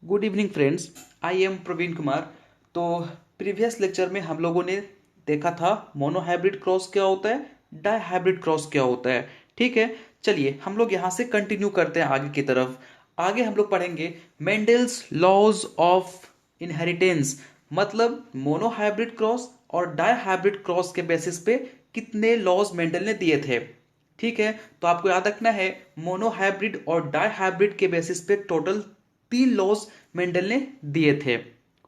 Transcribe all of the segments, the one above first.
Good evening friends, I am Praveen Kumar. तो previous lecture में हम लोगों ने देखा था मोनोहाइब्रिड क्रॉस क्या होता है, डाइहाइब्रिड क्रॉस क्या होता है। ठीक है, चलिए हम लोग यहाँ से कंटिन्यू करते हैं आगे की तरफ। आगे हम लोग पढ़ेंगे मेंडल्स लॉज ऑफ इनहेरिटेंस, मतलब मोनोहाइब्रिड क्रॉस और डाइहाइब्रिड क्रॉस के बेसिस पे कितने लॉज मेंडल ने दिए थे। ठीक है, तो आपको याद रखना है मोनोहाइब्रिड और डाइहाइब्रिड के बेसिस पे टोटल 3 लॉज मेंडल ने दिए थे।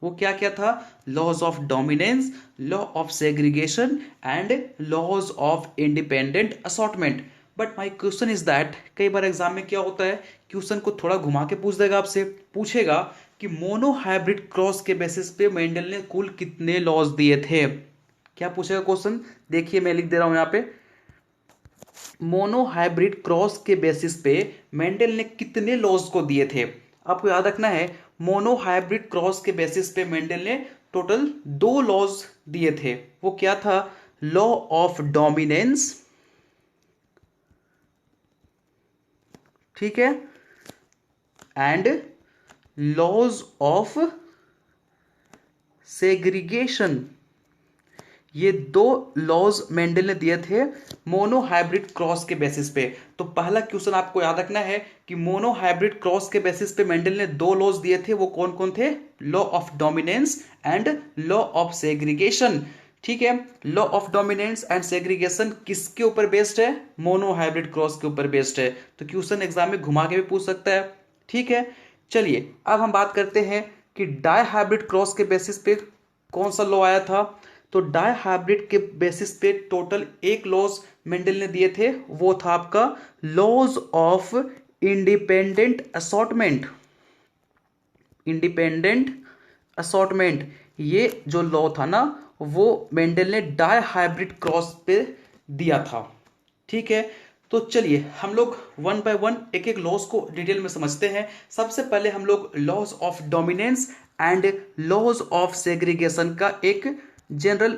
वो क्या क्या था? Laws of dominance, law of segregation and laws of independent assortment. But my question is that कई बार एग्जाम में क्या होता है, क्वेश्चन को थोड़ा घुमा के पूछ देगा, आपसे पूछेगा कि मोनोहाइब्रिड क्रॉस के बेसिस पे मेंडल ने कुल कितने लॉज दिए थे। क्या पूछेगा क्वेश्चन? देखिए मैं लिख दे रहा हूं यहां पे, मोनोहाइब्रिड क्रॉस के बेसिस पे मेंडल ने कितने लॉज को दिए थे। आपको याद रखना है मोनोहाइब्रिड क्रॉस के बेसिस पे मेंडल ने टोटल 2 लॉज दिए थे। वो क्या था? लॉ ऑफ डोमिनेंस, ठीक है, एंड लॉज ऑफ सेग्रीगेशन। ये 2 लॉज मेंडल ने दिए थे मोनोहाइब्रिड क्रॉस के बेसिस पे। तो पहला क्वेश्चन आपको याद रखना है कि मोनोहाइब्रिड क्रॉस के बेसिस पे मेंडल ने 2 लॉज दिए थे। वो कौन कौन थे? Law of dominance and law of segregation. ठीक है, law of dominance and segregation किसके ऊपर बेस्ड है? मोनोहाइब्रिड क्रॉस के ऊपर बेस्ड है। तो क्वेश्चन एग्जाम में घुमा के भी पूछ सकता है। ठीक है, चलिए अब हम बात करते हैं कि डाइहाइब्रिड क्रॉस के बेसिस पे कौन सा लॉ आया था। तो डाइहाइब्रिड के बेसिस पे टोटल 1 लॉज मेंडल ने दिए थे। वो था आपका laws of independent assortment. Independent assortment, ये जो लॉ था ना, वो मेंडल ने डाइहाइब्रिड क्रॉस पे दिया था। ठीक है, तो चलिए हम लोग वन बाय वन एक एक लॉज को डिटेल में समझते हैं। सबसे पहले हम लोग laws of dominance and laws of segregation का एक जनरल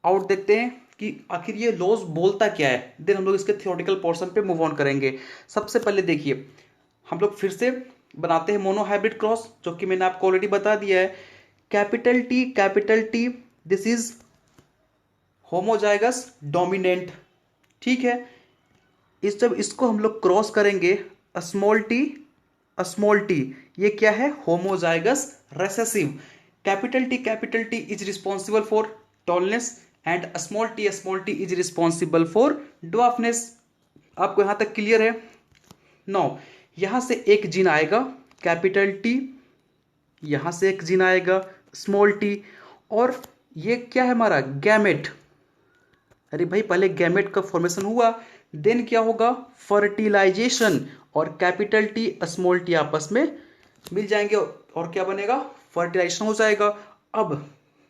आउट देखते हैं कि आखिर ये लॉज बोलता क्या है। देन हम लोग इसके थियोरेटिकल पोर्शन पे मूव ऑन करेंगे। सबसे पहले देखिए हम लोग फिर से बनाते हैं मोनोहाइब्रिड क्रॉस, जो कि मैंने आपको ऑलरेडी बता दिया है। Capital T this is homozygous dominant. ठीक है, इस जब इसको हम लोग क्रॉस करेंगे स्मॉल टी, ये क्या है? Homozygous recessive. Capital T is responsible for tallness and small T is responsible for dwarfness. आपको यहां तक क्लियर है? नो, यहां से एक जीन आएगा कैपिटल टी, यहां से एक जीन आएगा स्मॉल टी, और ये क्या है हमारा? गैमेट। अरे भाई पहले गैमेट का फॉर्मेशन हुआ, देन क्या होगा? फर्टिलाइजेशन, और कैपिटल टी स्मॉल टी आपस में मिल जाएंगे और क्या बनेगा? फर्टिलाइजेशन हो जाएगा। अब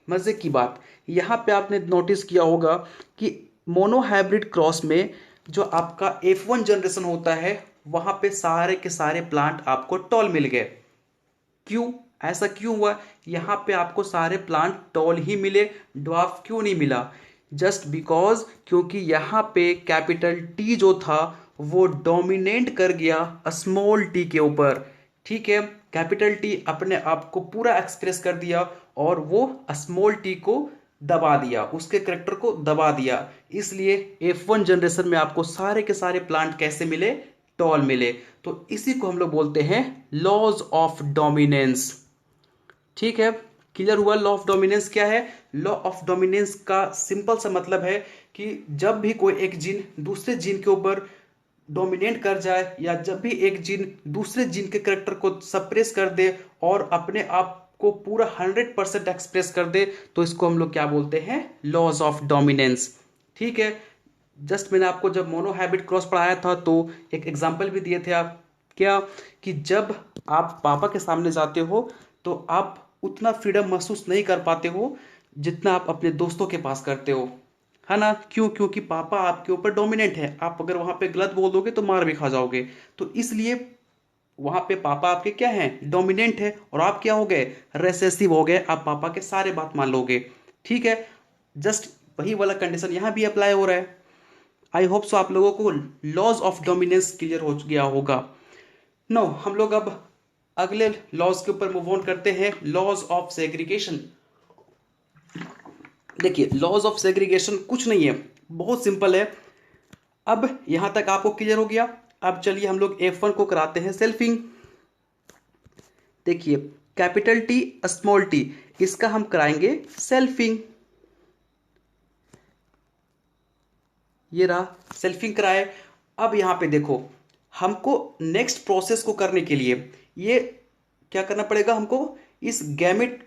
मजे की बात, यहाँ पे आपने नोटिस किया होगा कि मोनोहाइब्रिड क्रॉस में जो आपका F1 जनरेशन होता है, वहां पे सारे के सारे प्लांट आपको टॉल मिल गए। क्यों? ऐसा क्यों हुआ? यहां पे आपको सारे प्लांट टॉल ही मिले, ड्वार्फ क्यों नहीं मिला? जस्ट बिकॉज, क्योंकि यहां पे कैपिटल टी जो था वो डोमिनेट कर गया स्मॉल टी के ऊपर। ठीक है, कैपिटल टी अपने आप को पूरा एक्सप्रेस कर दिया और वो स्मॉल टी को दबा दिया, उसके करेक्टर को दबा दिया। इसलिए F1 जनरेशन में आपको सारे के सारे प्लांट कैसे मिले? टॉल मिले। तो इसी को हम लोग बोलते हैं लॉज ऑफ डोमिनेंस। ठीक है, क्लियर हुआ? लॉ ऑफ डोमिनेंस क्या है? लॉ ऑफ डोमिनेंस का सिंपल सा मतलब है कि जब भी कोई एक जीन दूसरे जीन के ऊपर डोमिनेट कर जाए, या जब भी एक जीन दूसरे जीन के करेक्टर को सप्रेस कर दे और अपने आप को पूरा 100% एक्सप्रेस कर दे, तो इसको हम लोग क्या बोलते हैं? Laws of dominance. ठीक है, जस्ट मैंने आपको जब मोनोहाइब्रिड क्रॉस पढ़ाया था तो एक एग्जांपल भी दिए थे आप, क्या कि जब आप पापा के सामने जाते हो तो आप उतना फ्रीडम महसूस नहीं कर पाते हो जितना आप अपने दोस्तों के पास करते हो, है ना? क्यों? क्योंकि पापा आपके ऊपर डोमिनेंट है। आप अगर वहां पे गलत बोल दोगे तो मार भी खा जाओगे। तो इसलिए वहां पे पापा आपके क्या हैं? डोमिनेंट है, और आप क्या हो गए? रेसेसिव हो गए। आप पापा के सारे बात मान लोगे। ठीक है, जस्ट वही वाला कंडीशन यहां भी अप्लाई हो रहा है। आई होप सो आप लोगों को लॉज ऑफ डोमिनेंस क्लियर हो गया होगा। नो, हम लोग अब अगले लॉज के ऊपर मूव ऑन करते हैं, लॉज ऑफ सेग्रीगेशन। देखिए लॉज ऑफ सेग्रीगेशन कुछ नहीं है, बहुत सिंपल है। अब यहां तक आपको क्लियर हो गया। अब चलिए हम लोग F1 को कराते हैं सेल्फिंग। देखिए कैपिटल टी स्मॉल टी, इसका हम कराएंगे सेल्फिंग। ये रहा सेल्फिंग कराए। अब यहां पे देखो हमको नेक्स्ट प्रोसेस को करने के लिए ये क्या करना पड़ेगा, हमको इस गैमेट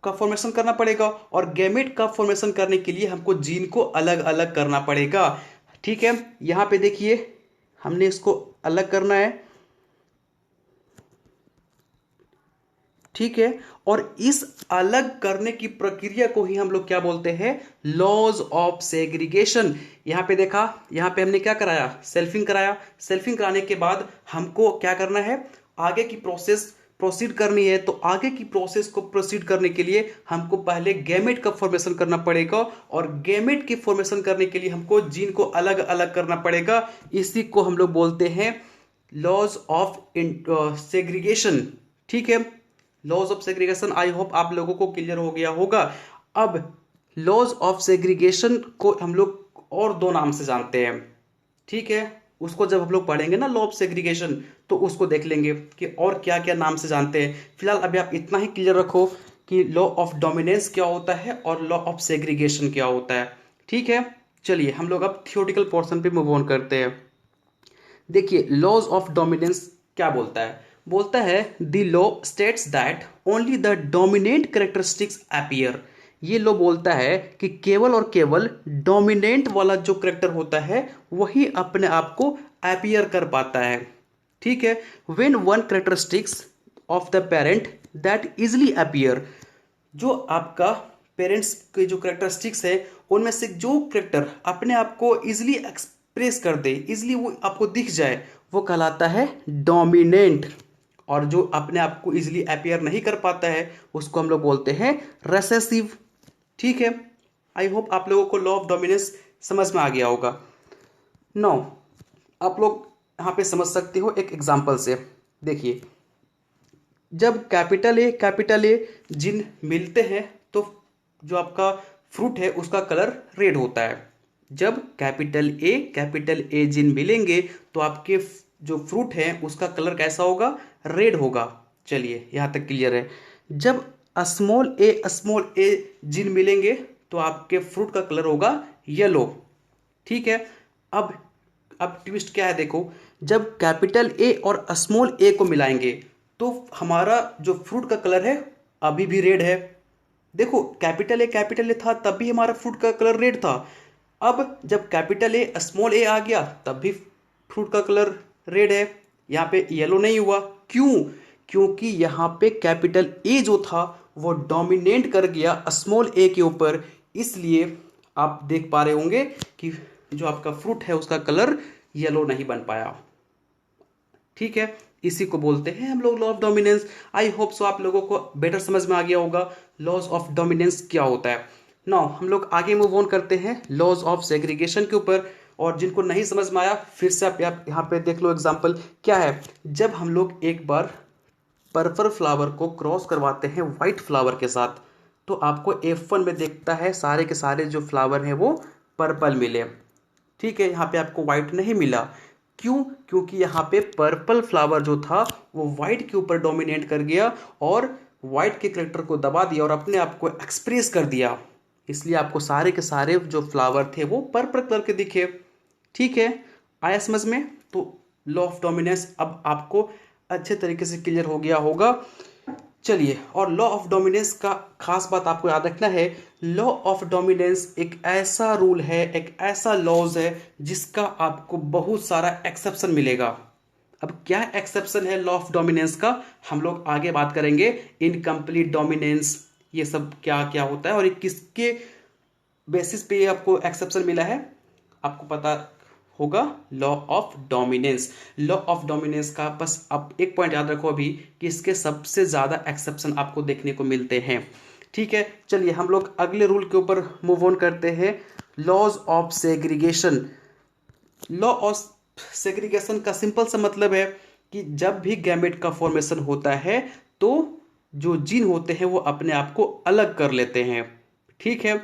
का फॉर्मेशन करना पड़ेगा, और गैमेट का फॉर्मेशन करने के लिए हमको जीन को अलग अलग करना पड़ेगा। ठीक है, यहां पे देखिए हमने इसको अलग करना है। ठीक है, और इस अलग करने की प्रक्रिया को ही हम लोग क्या बोलते हैं, लॉज ऑफ सेग्रीगेशन। यहां पे देखा, यहां पे हमने क्या कराया, सेल्फिंग कराया। सेल्फिंग कराने के बाद हमको क्या करना है, आगे की प्रोसेस प्रोसीड करनी है। तो आगे की प्रोसेस को प्रोसीड करने के लिए हमको पहले गैमेट का फॉर्मेशन करना पड़ेगा, और गैमेट की फॉर्मेशन करने के लिए हमको जीन को अलग अलग करना पड़ेगा। इसी को हम लोग बोलते हैं लॉज ऑफ सेग्रीगेशन। ठीक है, laws of segregation, I hope आप लोगों को क्लियर हो गया होगा। अब लॉज ऑफ सेग्रीगेशन को हम लोग और दो नाम से जानते हैं। ठीक है, उसको जब हम लोग पढ़ेंगे ना लॉ ऑफ सेग्रीगेशन, तो उसको देख लेंगे कि और क्या क्या नाम से जानते हैं। फिलहाल अभी आप इतना ही क्लियर रखो कि लॉ ऑफ डोमिनेंस क्या होता है और लॉ ऑफ सेग्रीगेशन क्या होता है। ठीक है, चलिए हम लोग अब थियोरेटिकल पोर्शन पे मूव ऑन करते हैं। देखिए लॉज ऑफ डोमिनेंस क्या बोलता है, बोलता है the law states that only the dominant characteristics appear. ये लॉ बोलता है कि केवल और केवल डोमिनेंट वाला जो करेक्टर होता है वही अपने आप को अपीयर कर पाता है। ठीक है, when one characteristics of the parent that easily appear, जो आपका पेरेंट्स के जो करेक्टरिस्टिक्स है उनमें से जो करेक्टर अपने आप को इजिली एक्सप्रेस कर दे, इजिली वो आपको दिख जाए, वो कहलाता है डोमिनेंट। और जो अपने आप को इजिली अपीयर नहीं कर पाता है उसको हम लोग बोलते हैं रेसेसिव। ठीक है, आई होप आप लोगों को लॉ ऑफ डोमिनेंस समझ में आ गया होगा। नो, आप लोग यहाँ पे समझ सकते हो एक एग्जाम्पल से। देखिए जब कैपिटल ए जिन मिलते हैं तो जो आपका फ्रूट है उसका कलर रेड होता है। जब कैपिटल ए जिन मिलेंगे तो आपके जो फ्रूट है उसका कलर कैसा होगा, रेड होगा। चलिए यहाँ तक क्लियर है। जब स्मॉल ए जिन मिलेंगे तो आपके फ्रूट का कलर होगा येलो। ठीक है, अब ट्विस्ट क्या है देखो, जब कैपिटल ए और स्मॉल ए को मिलाएंगे तो हमारा जो फ्रूट का कलर है अभी भी रेड है। देखो कैपिटल ए था तब भी हमारा फ्रूट का कलर रेड था। अब जब कैपिटल ए स्मॉल ए आ गया तब भी फ्रूट का कलर रेड है, यहाँ पे येलो नहीं हुआ। क्यों? क्योंकि यहाँ पे कैपिटल ए जो था वो डोमिनेट कर गया स्मॉल ए के ऊपर, इसलिए आप देख पा रहे होंगे कि जो आपका फ्रूट है उसका कलर येलो नहीं बन पाया। ठीक है, इसी को बोलते हैं हम लोग law of dominance. I hope so आप लोगों को बेटर समझ में आ गया होगा लॉज ऑफ डोमिनेंस क्या होता है। नाउ हम लोग आगे मूव ऑन करते हैं लॉज ऑफ सेग्रीगेशन के ऊपर। और जिनको नहीं समझ में आया फिर से आप यहाँ पे देख लो एग्जाम्पल क्या है। जब हम लोग एक बार पर्पल फ्लावर को क्रॉस करवाते हैं वाइट फ्लावर के साथ तो आपको F1 में देखता है सारे के सारे जो फ्लावर हैं वो पर्पल मिले। ठीक है, यहाँ पे आपको व्हाइट नहीं मिला। क्यों? क्योंकि यहाँ पे पर्पल फ्लावर जो था वो व्हाइट के ऊपर डोमिनेट कर गया और व्हाइट के करेक्टर को दबा दिया और अपने आप को एक्सप्रेस कर दिया, इसलिए आपको सारे के सारे जो फ्लावर थे वो पर्पल कलर के दिखे। ठीक है, आया समझ में? तो लॉ ऑफ डोमिनेंस अब आपको अच्छे तरीके से क्लियर हो गया होगा। चलिए, और लॉ ऑफ डोमिनेंस का खास बात आपको याद रखना है, लॉ ऑफ डोमिनेंस एक ऐसा रूल है, एक ऐसा लॉज है जिसका आपको बहुत सारा एक्सेप्शन मिलेगा। अब क्या एक्सेप्शन है लॉ ऑफ डोमिनेंस का, हम लोग आगे बात करेंगे। इनकम्प्लीट डोमिनेंस, ये सब क्या क्या होता है और ये किसके बेसिस पे ये आपको एक्सेप्शन मिला है आपको पता होगा। Law of dominance, law of dominance का बस आप एक पॉइंट याद रखो अभी कि इसके सबसे ज्यादा एक्सेप्शन आपको देखने को मिलते हैं। ठीक है, चलिए हम लोग अगले रूल के ऊपर मूव ऑन करते हैं, laws of segregation. Law of segregation का सिंपल सा मतलब है कि जब भी गैमेट का फॉर्मेशन होता है तो जो जीन होते हैं वो अपने आप को अलग कर लेते हैं। ठीक है,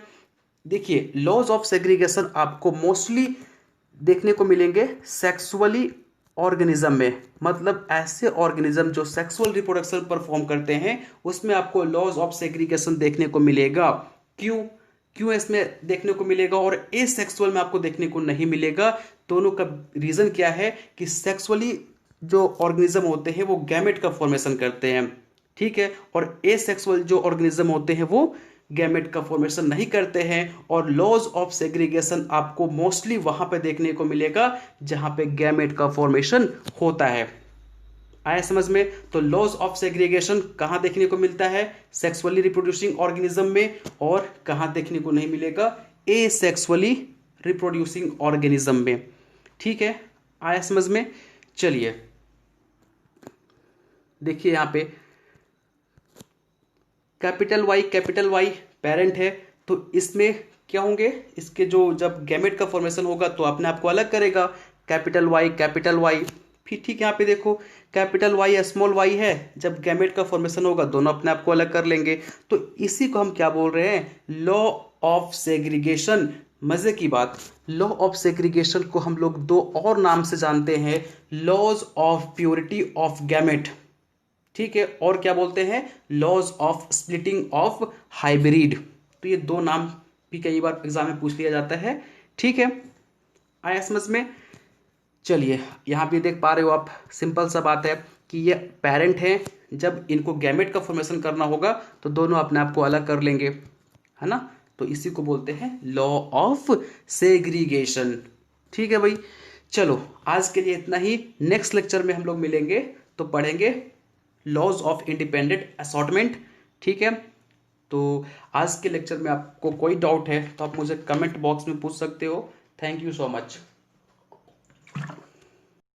देखिए लॉज ऑफ सेग्रीगेशन आपको मोस्टली देखने को मिलेंगे सेक्सुअली ऑर्गेनिज्म में, मतलब ऐसे ऑर्गेनिज्म जो सेक्सुअल रिप्रोडक्शन परफॉर्म करते हैं उसमें आपको लॉज ऑफ सेग्रीगेशन देखने को मिलेगा। क्यों क्यों इसमें देखने को मिलेगा और एसेक्सुअल में आपको देखने को नहीं मिलेगा? दोनों का रीजन क्या है कि सेक्सुअली जो ऑर्गेनिज्म होते हैं वो गैमेट का फॉर्मेशन करते हैं, ठीक है, और एसेक्सुअल जो ऑर्गेनिज्म होते हैं वो गैमेट का फॉर्मेशन नहीं करते हैं। और लॉज ऑफ सेग्रीगेशन आपको मोस्टली वहां पे देखने को मिलेगा जहां पे गैमेट का फॉर्मेशन होता है। आया समझ में? तो लॉज ऑफ सेग्रीगेशन कहां देखने को मिलता है? सेक्सुअली रिप्रोड्यूसिंग ऑर्गेनिज्म में। और कहां देखने को नहीं मिलेगा? एसेक्सुअली रिप्रोड्यूसिंग ऑर्गेनिज्म में। ठीक है, आया समझ में? चलिए देखिए यहां पे कैपिटल वाई पेरेंट है, तो इसमें क्या होंगे? इसके जो जब गैमेट का फॉर्मेशन होगा तो अपने आप को अलग करेगा, कैपिटल वाई। फिर ठीक है, यहाँ पे देखो कैपिटल वाई स्मॉल वाई है, जब गैमेट का फॉर्मेशन होगा दोनों अपने आप को अलग कर लेंगे। तो इसी को हम क्या बोल रहे हैं? Law of segregation. मजे की बात, लॉ ऑफ सेग्रीगेशन को हम लोग दो और नाम से जानते हैं, laws of purity of gamete. ठीक है, और क्या बोलते हैं? Laws of splitting of hybrid. तो ये दो नाम भी कई बार एग्जाम में पूछ लिया जाता है। ठीक है, आया समझ में? चलिए यहां भी देख पा रहे हो आप, सिंपल सा बात है कि ये पेरेंट है, जब इनको गैमेट का फॉर्मेशन करना होगा तो दोनों अपने आप को अलग कर लेंगे, है ना? तो इसी को बोलते हैं लॉ ऑफ सेग्रीगेशन। ठीक है भाई, चलो आज के लिए इतना ही। नेक्स्ट लेक्चर में हम लोग मिलेंगे तो पढ़ेंगे लॉज ऑफ इंडिपेंडेंट असॉर्टमेंट। ठीक है, तो आज के लेक्चर में आपको कोई डाउट है तो आप मुझे कमेंट बॉक्स में पूछ सकते हो। Thank you so much.